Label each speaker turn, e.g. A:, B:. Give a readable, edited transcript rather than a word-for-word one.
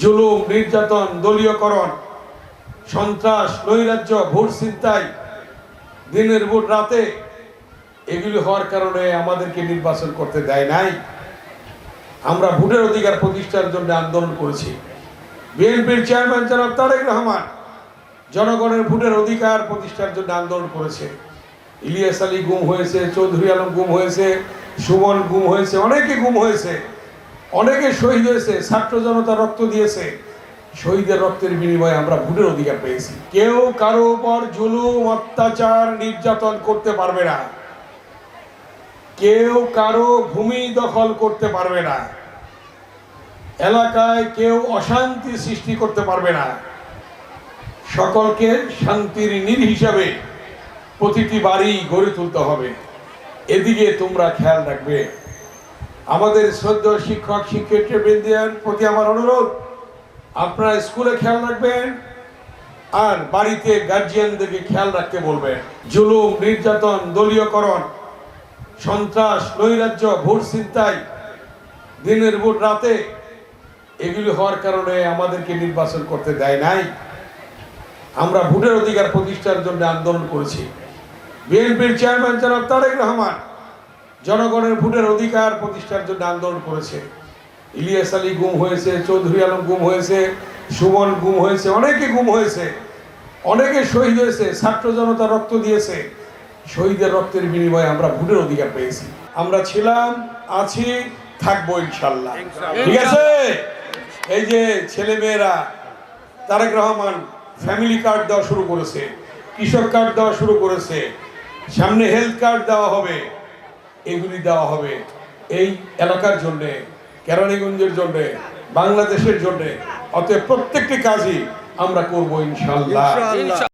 A: জুলুম, নির্যাতন, দলীয়করণ, সন্ত্রাস, নৈরাজ্য, ভোট ছিনতাই, দিনের ভোট রাতে, এগুলি হওয়ার কারণে আমাদেরকে নির্বাচন করতে দেয় নাই। আমরা ভোটের অধিকার প্রতিষ্ঠার জন্য আন্দোলন করেছি। বিএনপির চেয়ারম্যান জনাব তারেক রহমান জনগণের ভোটের অধিকার প্রতিষ্ঠার জন্য আন্দোলন করেছে। ইলিয়াস আলী গুম হয়েছে, চৌধুরী আলম গুম হয়েছে, সুমন গুম হয়েছে, অনেকে গুম হয়েছে, অনেকে শহীদ হয়েছে, ছাত্র জনতা রক্ত দিয়েছে। শহীদের রক্তের বিনিময়ে আমরা ভোটের অধিকার পেয়েছি। কেউ কারো উপর জুলুম, অত্যাচার, নির্যাতন করতে পারবে না। কেউ কারো ভূমি দখল করতে পারবে না। এলাকায় কেউ অশান্তি সৃষ্টি করতে পারবে না। সকলকে শান্তির নীড় হিসাবে প্রতিটি বাড়ি গড়ে তুলতে হবে। এদিকে তোমরা খেয়াল রাখবে। আমাদের শ্রদ্ধেয় শিক্ষক শিক্ষার্থীদের প্রতি আমার অনুরোধ, আপনারা স্কুলে খেয়াল রাখবেন আর বাড়িতে গার্জিয়ানদেরকে খেয়াল রাখতে বলবেন। জুলুম, নির্যাতন, দলীয়করণ, সন্ত্রাস, নৈরাজ্য, ভোট ছিনতাই, দিনের ভোট রাতে, এগুলি হওয়ার কারণে আমাদেরকে নির্বাচন করতে দেয় নাই। আমরা ভোটের অধিকার প্রতিষ্ঠার জন্য আন্দোলন করেছি। বিএনপির চেয়ারম্যান জনাব তারেক রহমান জনগণের ভোটের অধিকার প্রতিষ্ঠার জন্য আন্দোলন করেছে। ইলিয়াস আলী গুম হয়েছে, চৌধুরী আলম গুম হয়েছে, সুমন গুম হয়েছে, অনেকে গুম হয়েছে, অনেকে শহীদ হয়েছে, ছাত্র জনতা রক্ত দিয়েছে। শহীদের রক্তের বিনিময়ে আমরা ভোটের অধিকার পেয়েছি। আমরা ছিলাম, আছি, থাকবো ইনশাল্লাহ। ঠিক আছে? এই যে ছেলে মেয়েরা তারেক রহমান ফ্যামিলি কার্ড দেওয়া শুরু করেছে, কৃষক কার্ড দেওয়া শুরু করেছে, সামনে হেলথ কার্ড দেওয়া হবে, এগুলি দেওয়া হবে এই এলাকার জন্যে, কেরানীগঞ্জের জন্যে, বাংলাদেশের জন্যে। অতএব প্রত্যেকটি কাজই আমরা করবো ইনশাল্লাহ।